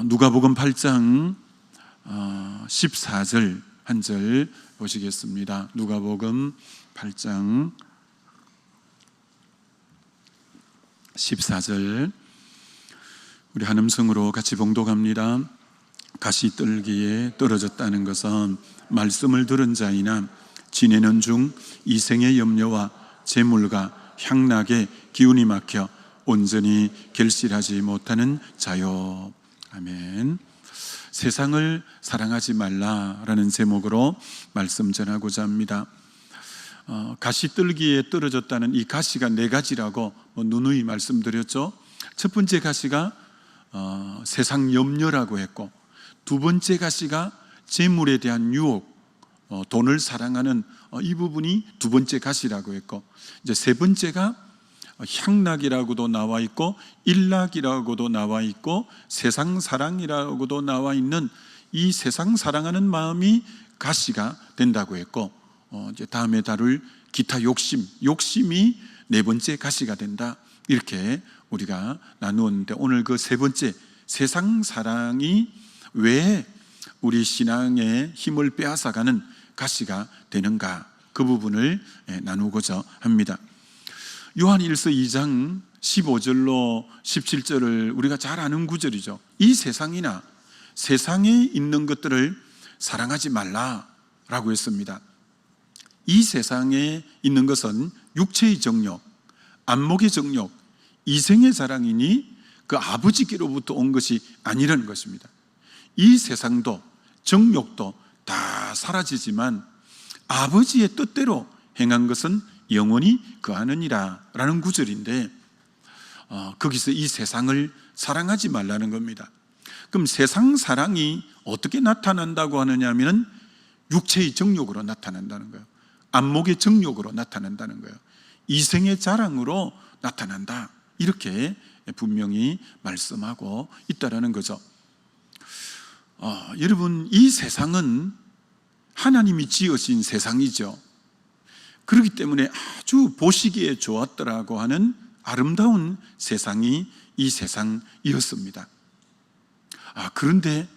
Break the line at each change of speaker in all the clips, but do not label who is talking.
누가복음 8장 14절 한 절 보시겠습니다. 누가복음 8장 14절 우리 한음성으로 같이 봉독합니다. 가시떨기에 떨어졌다는 것은 말씀을 들은 자이나 지내는 중 이생의 염려와 재물과 향락에 기운이 막혀 온전히 결실하지 못하는 자요. 아멘. 세상을 사랑하지 말라라는 제목으로 말씀 전하고자 합니다. 가시떨기에 떨어졌다는 이 가시가 네 가지라고 누누이 말씀드렸죠. 첫 번째 가시가 세상 염려라고 했고, 두 번째 가시가 재물에 대한 유혹, 돈을 사랑하는 이 부분이 두 번째 가시라고 했고, 이제 세 번째가 향락이라고도 나와 있고 일락이라고도 나와 있고 세상 사랑이라고도 나와 있는 이 세상 사랑하는 마음이 가시가 된다고 했고, 이제 다음에 다룰 기타 욕심이 네 번째 가시가 된다, 이렇게 우리가 나누었는데, 오늘 그 세 번째 세상 사랑이 왜 우리 신앙의 힘을 빼앗아가는 가시가 되는가, 그 부분을 나누고자 합니다. 요한 1서 2장 15절로 17절을 우리가 잘 아는 구절이죠. 이 세상이나 세상에 있는 것들을 사랑하지 말라라고 했습니다. 이 세상에 있는 것은 육체의 정욕, 안목의 정욕, 이생의 자랑이니 그 아버지께로부터 온 것이 아니라는 것입니다. 이 세상도 정욕도 다 사라지지만 아버지의 뜻대로 행한 것은 영원히 거하느니라 라는 구절인데, 거기서 이 세상을 사랑하지 말라는 겁니다. 그럼 세상 사랑이 어떻게 나타난다고 하느냐 하면 육체의 정욕으로 나타난다는 거예요. 안목의 정욕으로 나타난다는 거예요. 이생의 자랑으로 나타난다, 이렇게 분명히 말씀하고 있다라는 거죠. 여러분, 이 세상은 하나님이 지으신 세상이죠. 그렇기 때문에 아주 보시기에 좋았더라고 하는 아름다운 세상이 이 세상이었습니다. 그런데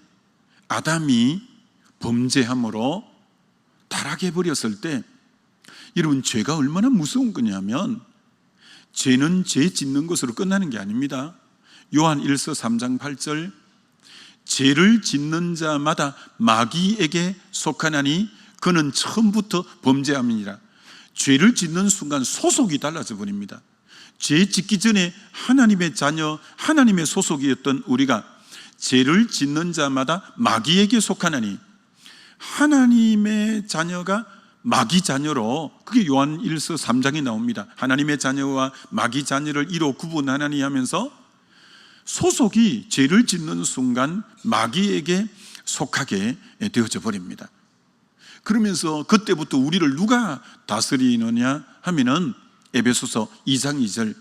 아담이 범죄함으로 타락해 버렸을 때, 여러분, 죄가 얼마나 무서운 거냐면 죄는 죄 짓는 것으로 끝나는 게 아닙니다. 요한 1서 3장 8절 죄를 짓는 자마다 마귀에게 속하나니 그는 처음부터 범죄함이니라. 죄를 짓는 순간 소속이 달라져 버립니다. 죄 짓기 전에 하나님의 자녀, 하나님의 소속이었던 우리가 죄를 짓는 자마다 마귀에게 속하나니, 하나님의 자녀가 마귀 자녀로, 그게 요한 1서 3장에 나옵니다. 하나님의 자녀와 마귀 자녀를 이로 구분하나니 하면서 소속이 죄를 짓는 순간 마귀에게 속하게 되어져 버립니다. 그러면서 그때부터 우리를 누가 다스리느냐 하면은 에베소서 2장 2절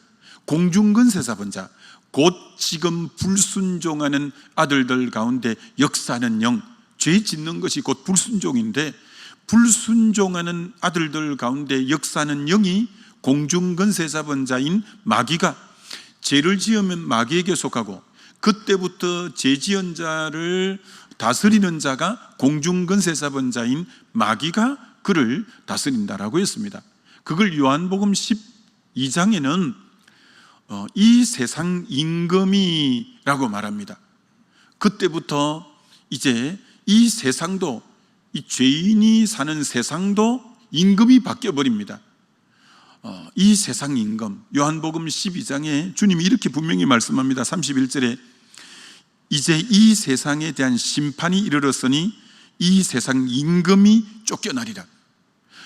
공중근세 잡은 자, 곧 지금 불순종하는 아들들 가운데 역사하는 영, 죄 짓는 것이 곧 불순종인데, 불순종하는 아들들 가운데 역사하는 영이 공중근세 잡은 자인 마귀가, 죄를 지으면 마귀에게 속하고 그때부터 죄 지은 자를 다스리는 자가 공중근세 잡은 자인 마귀가 그를 다스린다라고 했습니다. 그걸 요한복음 12장에는 이 세상 임금이라고 말합니다. 그때부터 이제 이 세상도, 이 죄인이 사는 세상도 임금이 바뀌어 버립니다. 이 세상 임금, 요한복음 12장에 주님이 이렇게 분명히 말씀합니다. 31절에 이제 이 세상에 대한 심판이 이르렀으니 이 세상 임금이 쫓겨나리라.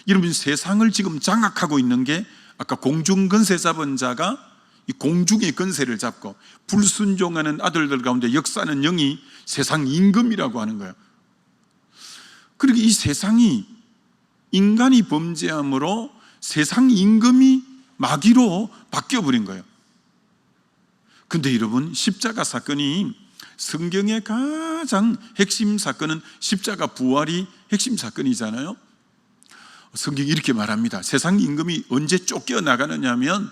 여러분, 세상을 지금 장악하고 있는 게 아까 공중근세 잡은 자가 이 공중의 근세를 잡고 불순종하는 아들들 가운데 역사하는 영이 세상 임금이라고 하는 거예요. 그리고 이 세상이 인간이 범죄함으로 세상 임금이 마귀로 바뀌어버린 거예요. 근데 여러분, 십자가 사건이, 성경의 가장 핵심 사건은 십자가 부활이 핵심 사건이잖아요. 성경이 이렇게 말합니다. 세상 임금이 언제 쫓겨나가느냐 하면,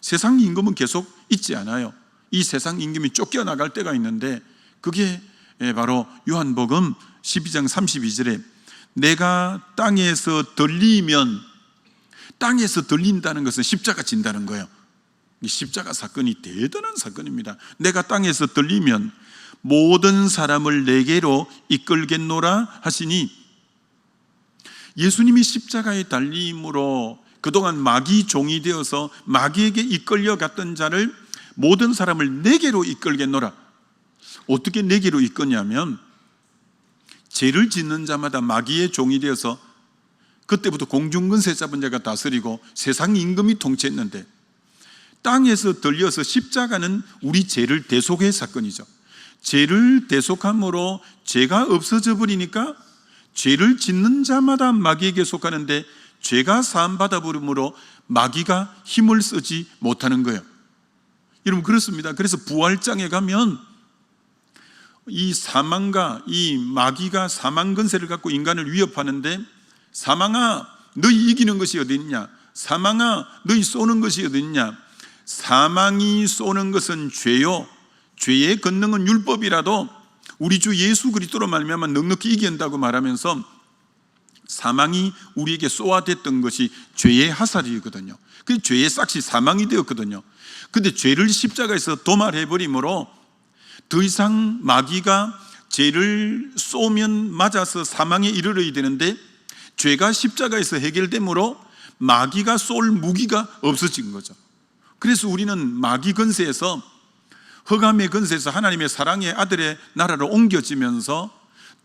세상 임금은 계속 있지 않아요. 이 세상 임금이 쫓겨나갈 때가 있는데, 그게 바로 요한복음 12장 32절에 내가 땅에서 들리면, 땅에서 들린다는 것은 십자가 진다는 거예요. 이 십자가 사건이 대단한 사건입니다. 내가 땅에서 들리면 모든 사람을 내게로 이끌겠노라 하시니, 예수님이 십자가에 달림으로 그동안 마귀 종이 되어서 마귀에게 이끌려 갔던 자를, 모든 사람을 내게로 이끌겠노라. 어떻게 내게로 이끄냐면, 죄를 짓는 자마다 마귀의 종이 되어서 그때부터 공중근세 잡은 자가 다스리고 세상 임금이 통치했는데, 땅에서 들려서 십자가는 우리 죄를 대속의 사건이죠. 죄를 대속함으로 죄가 없어져 버리니까 죄를 짓는 자마다 마귀에게 속하는데, 죄가 사함받아 버림으로 마귀가 힘을 쓰지 못하는 거예요. 여러분, 그렇습니다. 그래서 부활장에 가면 이 사망과 이 마귀가 사망 근세를 갖고 인간을 위협하는데, 사망아 너희 이기는 것이 어디 있냐, 사망아 너희 쏘는 것이 어디 있냐, 사망이 쏘는 것은 죄요, 죄의 권능은 율법이라도 우리 주 예수 그리스도로 말미암아 넉넉히 이긴다고 말하면서, 사망이 우리에게 쏘아댔던 것이 죄의 하살이거든요. 그 죄의 싹이 사망이 되었거든요. 근데 죄를 십자가에서 도말해버림으로 더 이상 마귀가 죄를 쏘면 맞아서 사망에 이르러야 되는데, 죄가 십자가에서 해결됨으로 마귀가 쏠 무기가 없어진 거죠. 그래서 우리는 마귀 근세에서, 흑암의 근세에서 하나님의 사랑의 아들의 나라로 옮겨지면서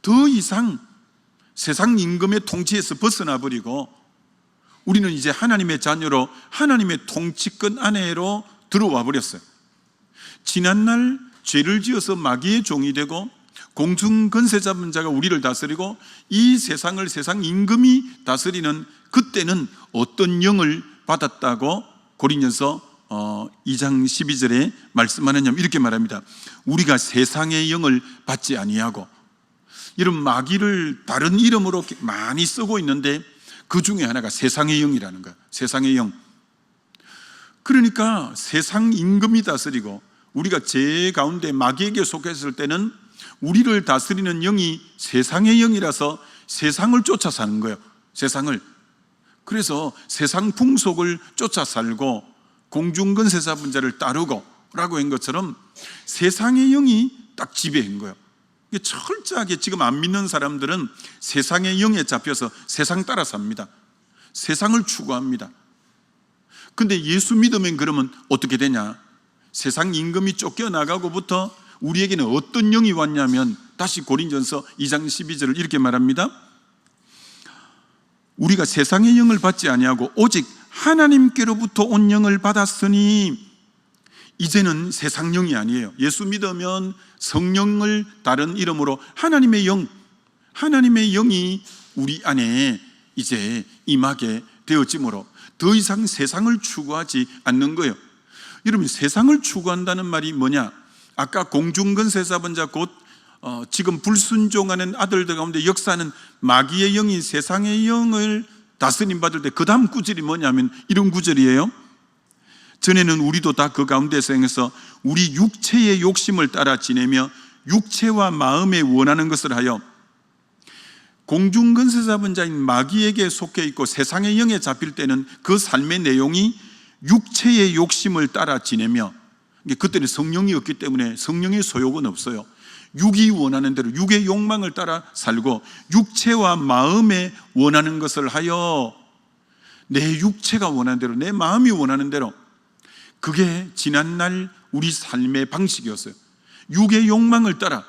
더 이상 세상 임금의 통치에서 벗어나 버리고, 우리는 이제 하나님의 자녀로 하나님의 통치권 안에로 들어와 버렸어요. 지난날 죄를 지어서 마귀의 종이 되고 공중 권세 잡은 자가 우리를 다스리고 이 세상을 세상 임금이 다스리는, 그때는 어떤 영을 받았다고 고린도서 2장 12절에 말씀하느냐면 이렇게 말합니다. 우리가 세상의 영을 받지 아니하고, 이런 마귀를 다른 이름으로 많이 쓰고 있는데 그 중에 하나가 세상의 영이라는 거예요. 세상의 영. 그러니까 세상 임금이 다스리고 우리가 죄 가운데 마귀에게 속했을 때는 우리를 다스리는 영이 세상의 영이라서 세상을 쫓아 사는 거예요. 세상을. 그래서 세상 풍속을 쫓아 살고 공중근세 잡은 자를 따르고 라고 한 것처럼 세상의 영이 딱 지배한 거예요. 철저하게 지금 안 믿는 사람들은 세상의 영에 잡혀서 세상 따라 삽니다. 세상을 추구합니다. 근데 예수 믿으면 그러면 어떻게 되냐? 세상 임금이 쫓겨나가고부터 우리에게는 어떤 영이 왔냐면, 다시 고린도전서 2장 12절을 이렇게 말합니다. 우리가 세상의 영을 받지 아니하고 오직 하나님께로부터 온 영을 받았으니, 이제는 세상 영이 아니에요. 예수 믿으면 성령을 다른 이름으로 하나님의 영, 하나님의 영이 우리 안에 이제 임하게 되어지므로 더 이상 세상을 추구하지 않는 거예요. 여러분, 세상을 추구한다는 말이 뭐냐? 아까 공중근세 잡은 자, 곧 지금 불순종하는 아들들 가운데 역사하는 마귀의 영이 세상의 영을 다스림 받을 때 그 다음 구절이 뭐냐면 이런 구절이에요. 전에는 우리도 다 그 가운데서 행해서 우리 육체의 욕심을 따라 지내며 육체와 마음에 원하는 것을 하여, 공중근세 잡은 자인 마귀에게 속해 있고 세상의 영에 잡힐 때는 그 삶의 내용이 육체의 욕심을 따라 지내며, 그때는 성령이 없기 때문에 성령의 소욕은 없어요. 육이 원하는 대로 육의 욕망을 따라 살고 육체와 마음에 원하는 것을 하여, 내 육체가 원하는 대로, 내 마음이 원하는 대로, 그게 지난날 우리 삶의 방식이었어요. 육의 욕망을 따라.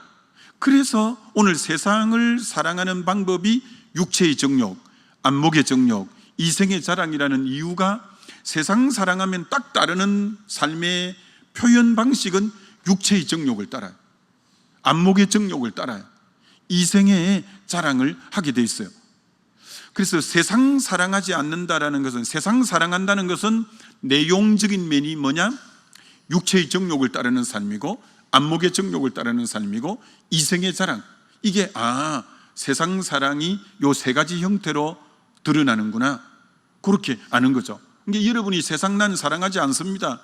그래서 오늘 세상을 사랑하는 방법이 육체의 정욕, 안목의 정욕, 이생의 자랑이라는 이유가, 세상 사랑하면 딱 따르는 삶의 표현 방식은 육체의 정욕을 따라요. 안목의 정욕을 따라요. 이생의 자랑을 하게 돼 있어요. 그래서 세상 사랑하지 않는다라는 것은, 세상 사랑한다는 것은 내용적인 면이 뭐냐? 육체의 정욕을 따르는 삶이고, 안목의 정욕을 따르는 삶이고, 이생의 자랑. 이게 세상 사랑이 요 세 가지 형태로 드러나는구나, 그렇게 아는 거죠. 그러니까 여러분이 세상 난 사랑하지 않습니다.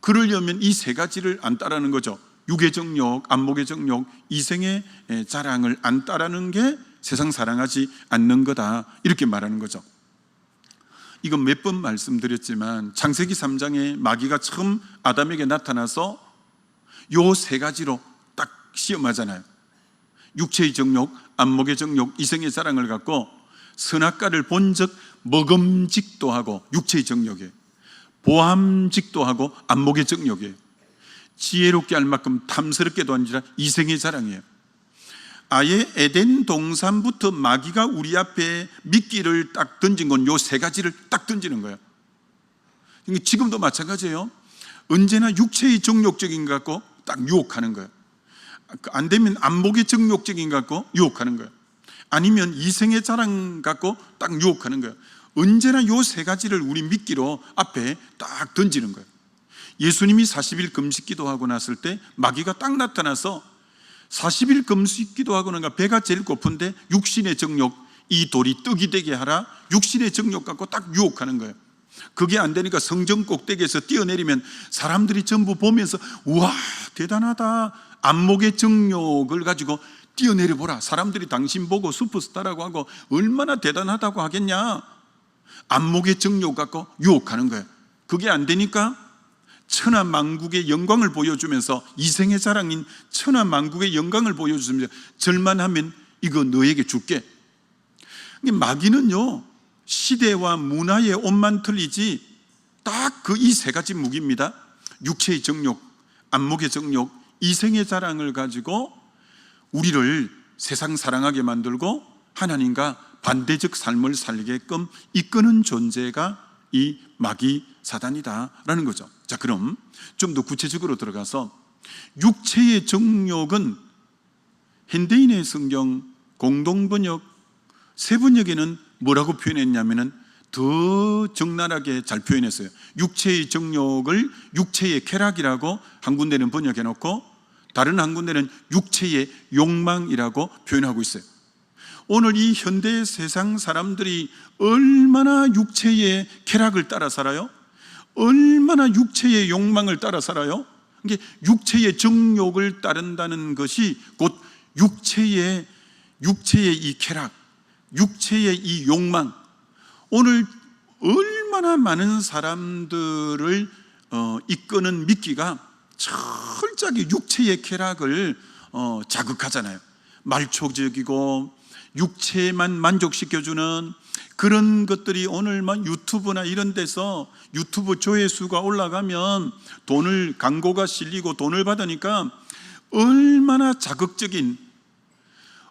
그러려면 이 세 가지를 안 따르는 거죠. 육의 정욕, 안목의 정욕, 이생의 자랑을 안 따르는 게 세상 사랑하지 않는 거다, 이렇게 말하는 거죠. 이건 몇 번 말씀드렸지만 창세기 3장에 마귀가 처음 아담에게 나타나서 요 세 가지로 딱 시험하잖아요. 육체의 정욕, 안목의 정욕, 이생의 자랑을 갖고 선악과를 본즉 먹음직도 하고 육체의 정욕이에요. 보암직도 하고 안목의 정욕이에요. 지혜롭게 할 만큼 탐스럽게도 아니라 이생의 자랑이에요. 아예 에덴 동산부터 마귀가 우리 앞에 미끼를 딱 던진 건 요 세 가지를 딱 던지는 거예요. 지금도 마찬가지예요. 언제나 육체의 정욕적인 것 갖고 딱 유혹하는 거예요. 안 되면 안목의 정욕적인 것 갖고 유혹하는 거예요. 아니면 이생의 자랑 갖고 딱 유혹하는 거예요. 언제나 요 세 가지를 우리 미끼로 앞에 딱 던지는 거예요. 예수님이 40일 금식 기도하고 났을 때 마귀가 딱 나타나서 40일 금식 기도하고 나니까 배가 제일 고픈데 육신의 정욕, 이 돌이 떡이 되게 하라, 육신의 정욕 갖고 딱 유혹하는 거예요. 그게 안 되니까 성전 꼭대기에서 뛰어내리면 사람들이 전부 보면서 우와 대단하다, 안목의 정욕을 가지고 뛰어내려 보라, 사람들이 당신 보고 슈퍼스타라고 하고 얼마나 대단하다고 하겠냐. 안목의 정욕 갖고 유혹하는 거예요. 그게 안 되니까 천하만국의 영광을 보여주면서, 이생의 자랑인 천하만국의 영광을 보여주면서 절만하면 이거 너에게 줄게. 마귀는요 시대와 문화의 옷만 틀리지 딱 그 이 세 가지 무기입니다. 육체의 정욕, 안목의 정욕, 이생의 자랑을 가지고 우리를 세상 사랑하게 만들고 하나님과 반대적 삶을 살게끔 이끄는 존재가 이 마귀 사단이다라는 거죠. 자, 그럼 좀 더 구체적으로 들어가서 육체의 정욕은 현대인의 성경 공동번역 세번역에는 뭐라고 표현했냐면은 더 적나라하게 잘 표현했어요. 육체의 정욕을 육체의 쾌락이라고 한 군데는 번역해 놓고 다른 한 군데는 육체의 욕망이라고 표현하고 있어요. 오늘 이 현대 세상 사람들이 얼마나 육체의 쾌락을 따라 살아요? 얼마나 육체의 욕망을 따라 살아요? 이게 육체의 정욕을 따른다는 것이 곧 육체의 이 쾌락, 육체의 이 욕망. 오늘 얼마나 많은 사람들을 이끄는 미끼가 철저하게 육체의 쾌락을 자극하잖아요. 말초적이고 육체만 만족시켜주는 그런 것들이 오늘 막 유튜브나 이런 데서 유튜브 조회수가 올라가면 돈을, 광고가 실리고 돈을 받으니까 얼마나 자극적인,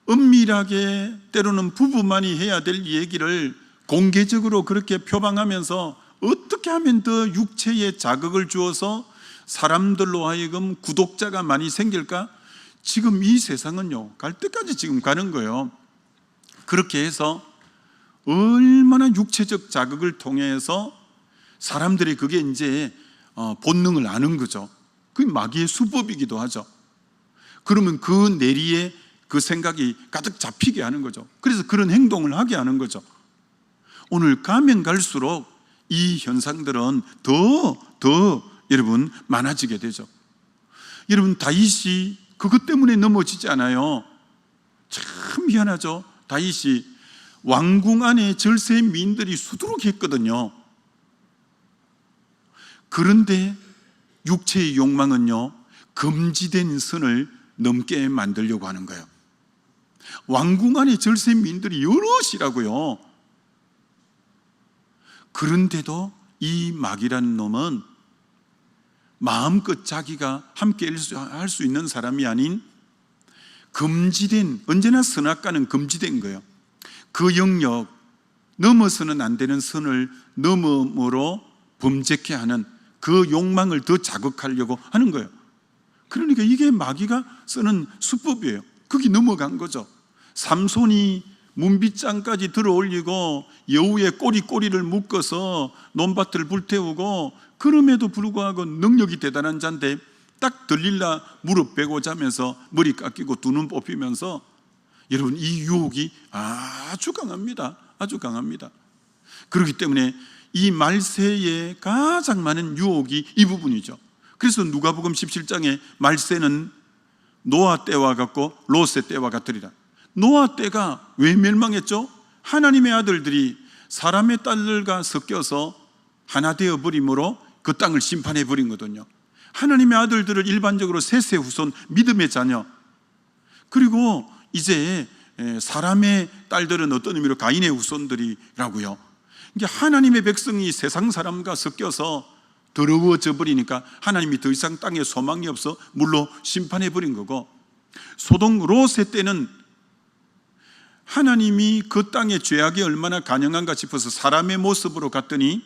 은밀하게 때로는 부부만이 해야 될 얘기를 공개적으로 그렇게 표방하면서 어떻게 하면 더 육체에 자극을 주어서 사람들로 하여금 구독자가 많이 생길까? 지금 이 세상은요 갈 때까지 지금 가는 거예요. 그렇게 해서 얼마나 육체적 자극을 통해서 사람들이 그게 이제 본능을 아는 거죠. 그게 마귀의 수법이기도 하죠. 그러면 그 내리에 그 생각이 가득 잡히게 하는 거죠. 그래서 그런 행동을 하게 하는 거죠. 오늘 가면 갈수록 이 현상들은 더 여러분 많아지게 되죠. 여러분 다윗이 그것 때문에 넘어지지 않아요. 참 희한하죠. 다윗이 왕궁 안에 절세민들이 수두룩했거든요. 그런데 육체의 욕망은요 금지된 선을 넘게 만들려고 하는 거예요. 왕궁 안에 절세민들이 여럿이라고요. 그런데도 이 마귀라는 놈은 마음껏 자기가 함께 할 수 있는 사람이 아닌 금지된, 언제나 선악과는 금지된 거예요. 그 영역, 넘어서는 안 되는 선을 넘음으로 범죄케 하는 그 욕망을 더 자극하려고 하는 거예요. 그러니까 이게 마귀가 쓰는 수법이에요. 거기 넘어간 거죠. 삼손이 문빗장까지 들어 올리고 여우의 꼬리를 묶어서 논밭을 불태우고, 그럼에도 불구하고 능력이 대단한 자인데 딱 들릴라 무릎 베고 자면서 머리 깎이고 두 눈 뽑히면서, 여러분 이 유혹이 아주 강합니다. 아주 강합니다. 그렇기 때문에 이 말세에 가장 많은 유혹이 이 부분이죠. 그래서 누가복음 17장에 말세는 노아 때와 같고 롯의 때와 같으리라. 노아 때가 왜 멸망했죠? 하나님의 아들들이 사람의 딸들과 섞여서 하나 되어버림으로 그 땅을 심판해 버린 거거든요. 하나님의 아들들을 일반적으로 셋의 후손, 믿음의 자녀, 그리고 이제 사람의 딸들은 어떤 의미로 가인의 후손들이라고요. 이게 하나님의 백성이 세상 사람과 섞여서 더러워져 버리니까 하나님이 더 이상 땅에 소망이 없어 물로 심판해 버린 거고, 소돔 롯의 때는 하나님이 그 땅의 죄악이 얼마나 간영한가 싶어서 사람의 모습으로 갔더니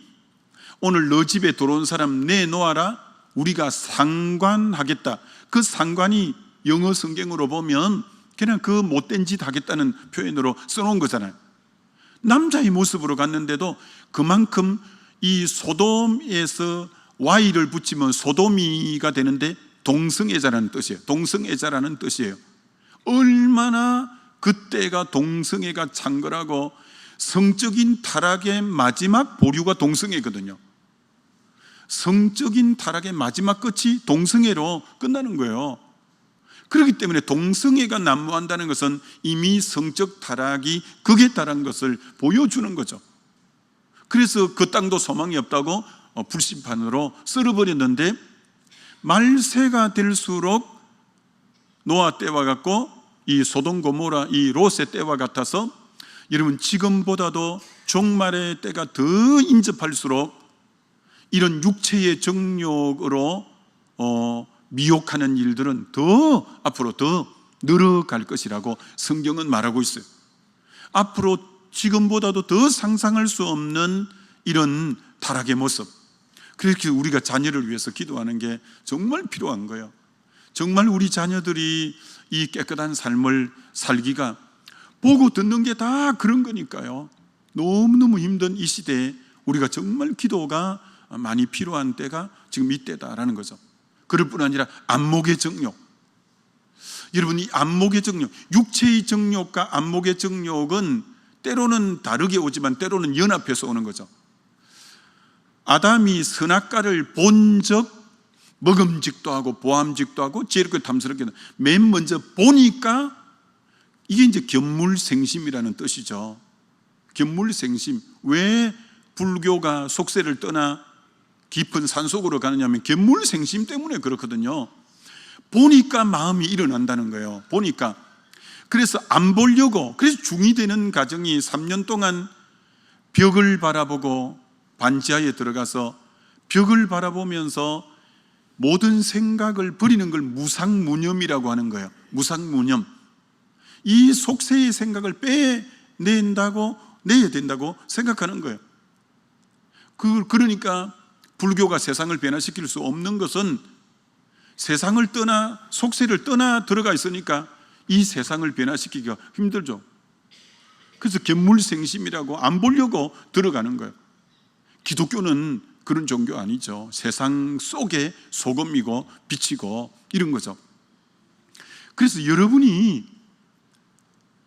오늘 너 집에 들어온 사람 내놓아라, 우리가 상관하겠다. 그 상관이 영어 성경으로 보면 그냥 그 못된 짓 하겠다는 표현으로 써놓은 거잖아요. 남자의 모습으로 갔는데도 그만큼 이 소돔에서 Y를 붙이면 소도미가 되는데 동성애자라는 뜻이에요. 동성애자라는 뜻이에요. 얼마나 그때가 동성애가 창궐하고 성적인 타락의 마지막 보류가 동성애거든요. 성적인 타락의 마지막 끝이 동성애로 끝나는 거예요. 그렇기 때문에 동성애가 난무한다는 것은 이미 성적 타락이 극에 달한 것을 보여주는 거죠. 그래서 그 땅도 소망이 없다고 불심판으로 썰어버렸는데, 말세가 될수록 노아 때와 같고 이 소돔 고모라 이 롯의 때와 같아서 여러분 지금보다도 종말의 때가 더 인접할수록 이런 육체의 정욕으로 미혹하는 일들은 더 앞으로 더 늘어갈 것이라고 성경은 말하고 있어요. 앞으로 지금보다도 더 상상할 수 없는 이런 타락의 모습, 그렇게 우리가 자녀를 위해서 기도하는 게 정말 필요한 거예요. 정말 우리 자녀들이 이 깨끗한 삶을 살기가 보고 듣는 게 다 그런 거니까요. 너무너무 힘든 이 시대에 우리가 정말 기도가 많이 필요한 때가 지금 이때다라는 거죠. 그럴 뿐 아니라 안목의 정욕, 여러분 이 안목의 정욕, 육체의 정욕과 안목의 정욕은 때로는 다르게 오지만 때로는 연합해서 오는 거죠. 아담이 선악과를 본 적 먹음직도 하고 보암직도 하고 지혜롭게 탐스럽게 맨 먼저 보니까 이게 이제 견물생심이라는 뜻이죠. 견물생심. 왜 불교가 속세를 떠나 깊은 산속으로 가느냐 하면 견물생심 때문에 그렇거든요. 보니까 마음이 일어난다는 거예요. 보니까. 그래서 안 보려고, 그래서 중이 되는 가정이 3년 동안 벽을 바라보고 반지하에 들어가서 벽을 바라보면서 모든 생각을 버리는 걸 무상무념이라고 하는 거예요. 무상무념. 이 속세의 생각을 내야 된다고 생각하는 거예요. 그러니까 불교가 세상을 변화시킬 수 없는 것은 세상을 떠나, 속세를 떠나 들어가 있으니까 이 세상을 변화시키기가 힘들죠. 그래서 견물생심이라고 안 보려고 들어가는 거예요. 기독교는 그런 종교 아니죠. 세상 속에 소금이고 빛이고 이런 거죠. 그래서 여러분이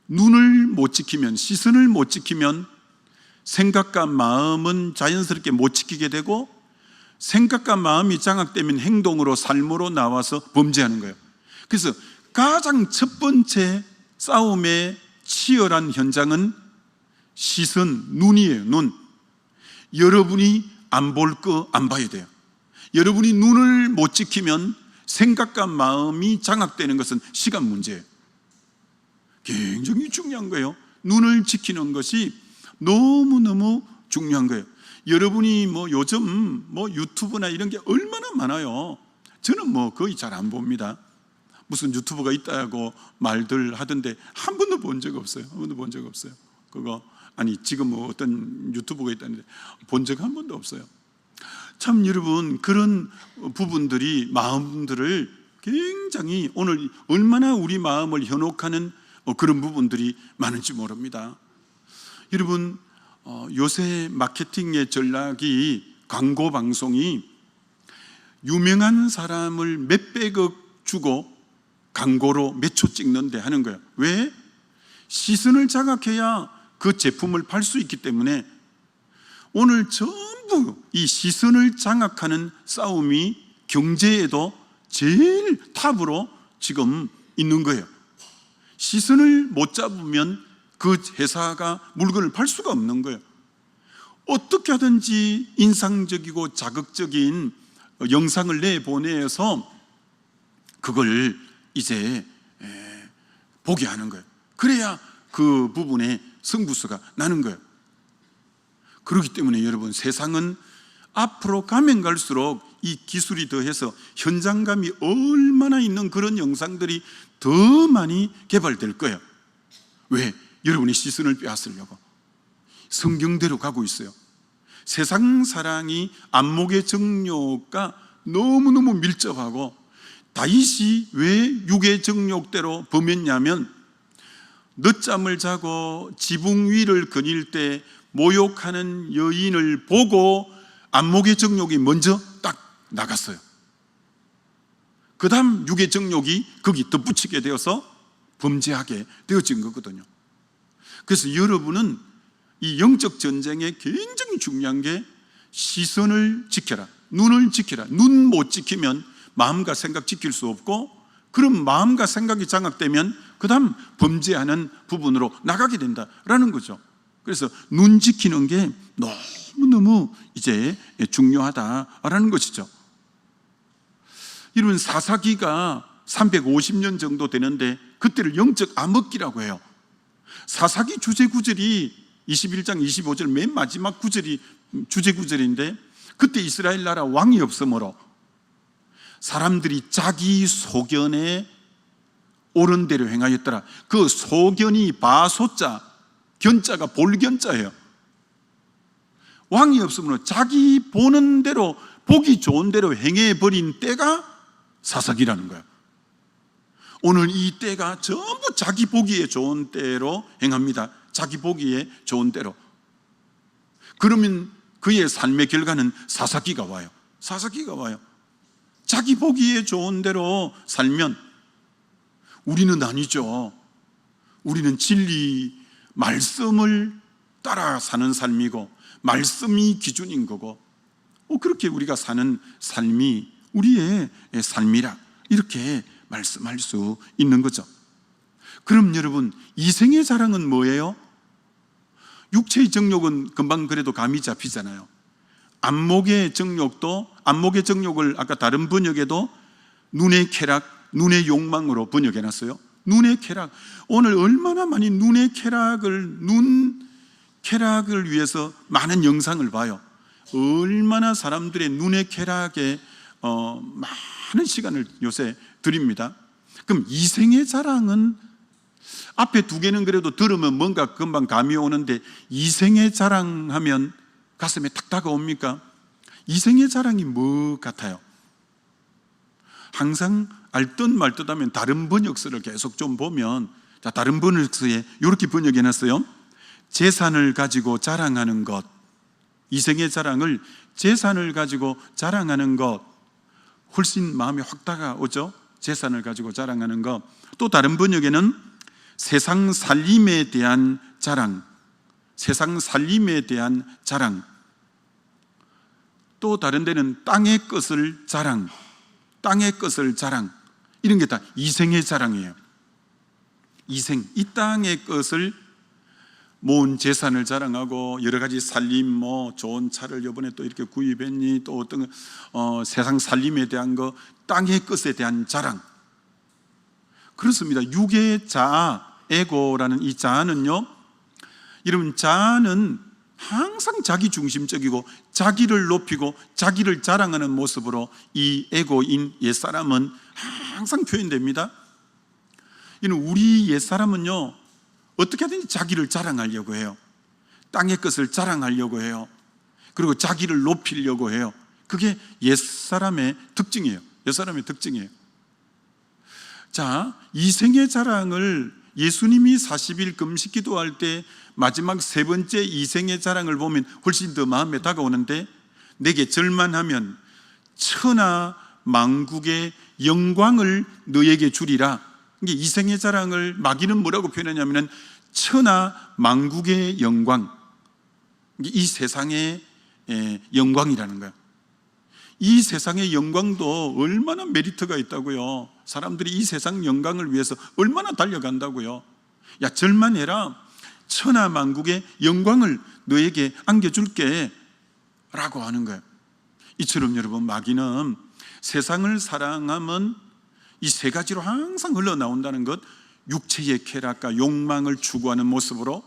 눈을 못 지키면, 시선을 못 지키면 생각과 마음은 자연스럽게 못 지키게 되고, 생각과 마음이 장악되면 행동으로, 삶으로 나와서 범죄하는 거예요. 그래서 가장 첫 번째 싸움의 치열한 현장은 시선, 눈이에요. 눈. 여러분이 안 볼 거 안 봐야 돼요. 여러분이 눈을 못 지키면 생각과 마음이 장악되는 것은 시간 문제예요. 굉장히 중요한 거예요. 눈을 지키는 것이 너무너무 중요한 거예요. 여러분이 요즘 유튜브나 이런 게 얼마나 많아요. 저는 거의 잘 안 봅니다. 무슨 유튜브가 있다고 말들 하던데 한 번도 본 적 없어요. 한 번도 본 적 없어요. 지금 어떤 유튜브가 있다는데 본 적 한 번도 없어요. 참 여러분, 그런 부분들이 마음들을 굉장히 오늘 얼마나 우리 마음을 현혹하는 그런 부분들이 많은지 모릅니다. 여러분, 요새 마케팅의 전략이, 광고 방송이 유명한 사람을 몇백억 주고 광고로 몇 초 찍는데 하는 거예요. 왜? 시선을 장악해야 그 제품을 팔 수 있기 때문에 오늘 전부 이 시선을 장악하는 싸움이 경제에도 제일 탑으로 지금 있는 거예요. 시선을 못 잡으면 그 회사가 물건을 팔 수가 없는 거예요. 어떻게 하든지 인상적이고 자극적인 영상을 내보내서 그걸 이제 보게 하는 거예요. 그래야 그 부분에 승부수가 나는 거예요. 그렇기 때문에 여러분, 세상은 앞으로 가면 갈수록 이 기술이 더해서 현장감이 얼마나 있는 그런 영상들이 더 많이 개발될 거예요. 왜? 여러분의 시선을 빼앗으려고. 성경대로 가고 있어요. 세상 사랑이 안목의 정욕과 너무너무 밀접하고, 다윗이 왜 육의 정욕대로 범했냐면, 늦잠을 자고 지붕 위를 거닐 때 모욕하는 여인을 보고 안목의 정욕이 먼저 딱 나갔어요. 그 다음 육의 정욕이 거기 덧붙이게 되어서 범죄하게 되어진 거거든요. 그래서 여러분은 이 영적 전쟁에 굉장히 중요한 게 시선을 지켜라, 눈을 지켜라. 눈 못 지키면 마음과 생각 지킬 수 없고, 그럼 마음과 생각이 장악되면 그 다음 범죄하는 부분으로 나가게 된다라는 거죠. 그래서 눈 지키는 게 너무너무 이제 중요하다라는 것이죠. 이런 사사기가 350년 정도 되는데 그때를 영적 암흑기라고 해요. 사사기 주제 구절이 21장 25절 맨 마지막 구절이 주제 구절인데, 그때 이스라엘 나라 왕이 없으므로 사람들이 자기 소견에 옳은 대로 행하였더라. 그 소견이 바소자, 견자가 볼견자예요. 왕이 없으므로 자기 보는 대로, 보기 좋은 대로 행해버린 때가 사사기라는 거예요. 오늘 이 때가 전부 자기 보기에 좋은 때로 행합니다. 자기 보기에 좋은 때로. 그러면 그의 삶의 결과는 사사기가 와요. 사사기가 와요. 자기 보기에 좋은 대로 살면, 우리는 아니죠. 우리는 진리, 말씀을 따라 사는 삶이고, 말씀이 기준인 거고, 그렇게 우리가 사는 삶이 우리의 삶이라, 이렇게 말씀할 수 있는 거죠. 그럼 여러분, 이생의 자랑은 뭐예요? 육체의 정욕은 금방 그래도 감이 잡히잖아요. 안목의 정욕을 아까 다른 번역에도 눈의 쾌락, 눈의 욕망으로 번역해놨어요. 눈의 쾌락. 오늘 얼마나 많이 눈의 쾌락을, 눈 쾌락을 위해서 많은 영상을 봐요. 얼마나 사람들의 눈의 쾌락에 많은 시간을 요새 드립니다. 그럼 이생의 자랑은, 앞에 두 개는 그래도 들으면 뭔가 금방 감이 오는데, 이생의 자랑하면 가슴에 탁 다가옵니까? 이생의 자랑이 뭐 같아요? 항상 알듯 말듯 하면 다른 번역서를 계속 좀 보면, 자, 다른 번역서에 이렇게 번역해놨어요. 재산을 가지고 자랑하는 것. 이생의 자랑을 재산을 가지고 자랑하는 것, 훨씬 마음이 확 다가오죠. 재산을 가지고 자랑하는 것. 또 다른 번역에는 세상 살림에 대한 자랑, 세상 살림에 대한 자랑. 또 다른 데는 땅의 것을 자랑, 땅의 것을 자랑. 이런 게 다 이생의 자랑이에요. 이생, 이 땅의 것을, 모은 재산을 자랑하고, 여러 가지 살림, 좋은 차를 이번에 또 이렇게 구입했니, 또 어떤 세상 살림에 대한 거, 땅의 것에 대한 자랑. 그렇습니다. 육의 자아, 에고라는 이 자아는요, 여러분, 자아는 항상 자기 중심적이고 자기를 높이고 자기를 자랑하는 모습으로 이 에고인 옛사람은 항상 표현됩니다. 우리 옛사람은요, 어떻게 하든지 자기를 자랑하려고 해요. 땅의 것을 자랑하려고 해요. 그리고 자기를 높이려고 해요. 그게 옛사람의 특징이에요. 옛사람의 특징이에요. 자, 이생의 자랑을 예수님이 40일 금식 기도할 때 마지막 세 번째 이생의 자랑을 보면 훨씬 더 마음에 다가오는데, 내게 절만하면 천하 만국의 영광을 너에게 주리라. 이게 이생의 자랑을 마귀는 뭐라고 표현하냐면 천하 만국의 영광, 이 세상의 영광이라는 거예요. 이 세상의 영광도 얼마나 메리트가 있다고요. 사람들이 이 세상 영광을 위해서 얼마나 달려간다고요. 야, 절만해라. 천하만국의 영광을 너에게 안겨줄게 라고 하는 거예요. 이처럼 여러분, 마귀는 세상을 사랑하면 이 세 가지로 항상 흘러나온다는 것, 육체의 쾌락과 욕망을 추구하는 모습으로,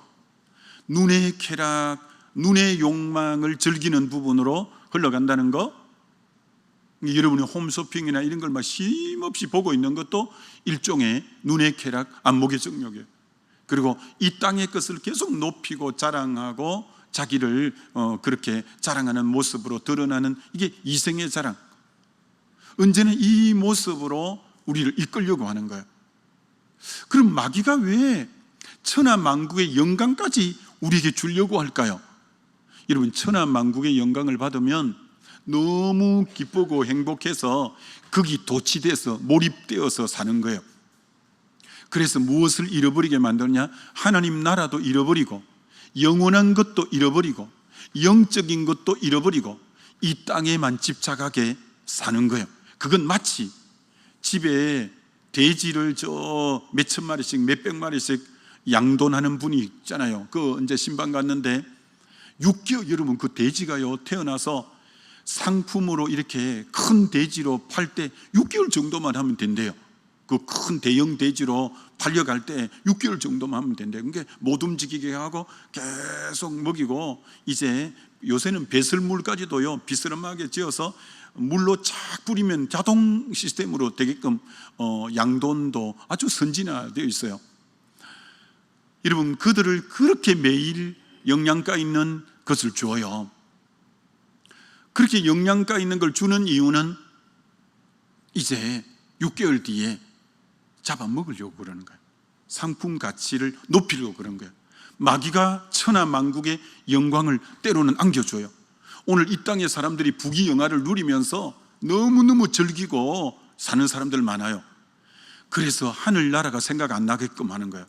눈의 쾌락, 눈의 욕망을 즐기는 부분으로 흘러간다는 것, 여러분이 홈쇼핑이나 이런 걸 막 쉼없이 보고 있는 것도 일종의 눈의 쾌락, 안목의 정욕이에요. 그리고 이 땅의 것을 계속 높이고 자랑하고 자기를 그렇게 자랑하는 모습으로 드러나는, 이게 이생의 자랑. 언제나 이 모습으로 우리를 이끌려고 하는 거예요. 그럼 마귀가 왜 천하만국의 영광까지 우리에게 주려고 할까요? 여러분, 천하만국의 영광을 받으면 너무 기쁘고 행복해서 거기 도취돼서 몰입되어서 사는 거예요. 그래서 무엇을 잃어버리게 만드냐? 하나님 나라도 잃어버리고, 영원한 것도 잃어버리고, 영적인 것도 잃어버리고, 이 땅에만 집착하게 사는 거예요. 그건 마치 집에 돼지를 저 몇천 마리씩 몇백 마리씩 양돈하는 분이 있잖아요. 그 이제 신방 갔는데 6개월, 여러분 그 돼지가요 태어나서 상품으로 이렇게 큰 돼지로 팔 때 6개월 정도만 하면 된대요. 그 큰 대형 돼지로 팔려갈 때 6개월 정도만 하면 된대요. 그러니까 못 움직이게 하고 계속 먹이고, 이제 요새는 배설물까지도요 비스름하게 지어서 물로 착 뿌리면 자동 시스템으로 되게끔 양돈도 아주 선진화되어 있어요. 여러분, 그들을 그렇게 매일 영양가 있는 것을 줘요. 그렇게 영양가 있는 걸 주는 이유는 이제 6개월 뒤에 잡아먹으려고 그러는 거예요. 상품 가치를 높이려고 그런 거예요. 마귀가 천하만국의 영광을 때로는 안겨줘요. 오늘 이 땅의 사람들이 부귀영화를 누리면서 너무너무 즐기고 사는 사람들 많아요. 그래서 하늘나라가 생각 안 나게끔 하는 거예요.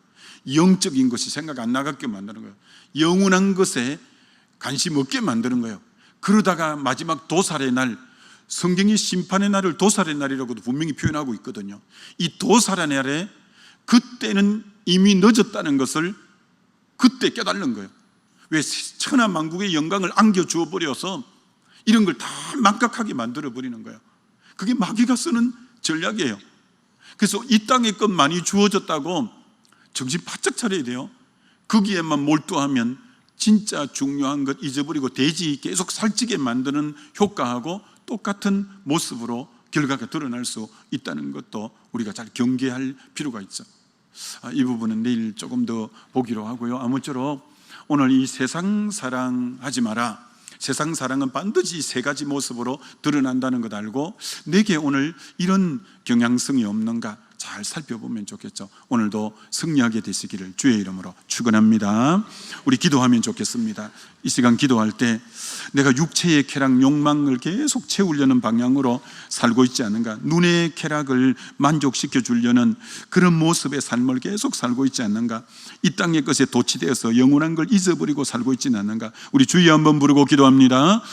영적인 것이 생각 안 나게끔 만드는 거예요. 영원한 것에 관심 없게 만드는 거예요. 그러다가 마지막 도살의 날, 성경이 심판의 날을 도살의 날이라고도 분명히 표현하고 있거든요. 이 도살의 날에 그때는 이미 늦었다는 것을 그때 깨달는 거예요. 왜? 천하만국의 영광을 안겨주어 버려서 이런 걸 다 망각하게 만들어 버리는 거예요. 그게 마귀가 쓰는 전략이에요. 그래서 이 땅의 것 많이 주어졌다고 정신 바짝 차려야 돼요. 거기에만 몰두하면 진짜 중요한 것 잊어버리고 돼지 계속 살찌게 만드는 효과하고 똑같은 모습으로 결과가 드러날 수 있다는 것도 우리가 잘 경계할 필요가 있죠. 이 부분은 내일 조금 더 보기로 하고요. 아무쪼록 오늘 이 세상 사랑하지 마라, 세상 사랑은 반드시 세 가지 모습으로 드러난다는 것 알고 내게 오늘 이런 경향성이 없는가 잘 살펴보면 좋겠죠. 오늘도 승리하게 되시기를 주의 이름으로 축원합니다. 우리 기도하면 좋겠습니다. 이 시간 기도할 때 내가 육체의 쾌락, 욕망을 계속 채우려는 방향으로 살고 있지 않는가, 눈의 쾌락을 만족시켜 주려는 그런 모습의 삶을 계속 살고 있지 않는가, 이 땅의 것에 도취되어서 영원한 걸 잊어버리고 살고 있지는 않는가. 우리 주여 한번 부르고 기도합니다.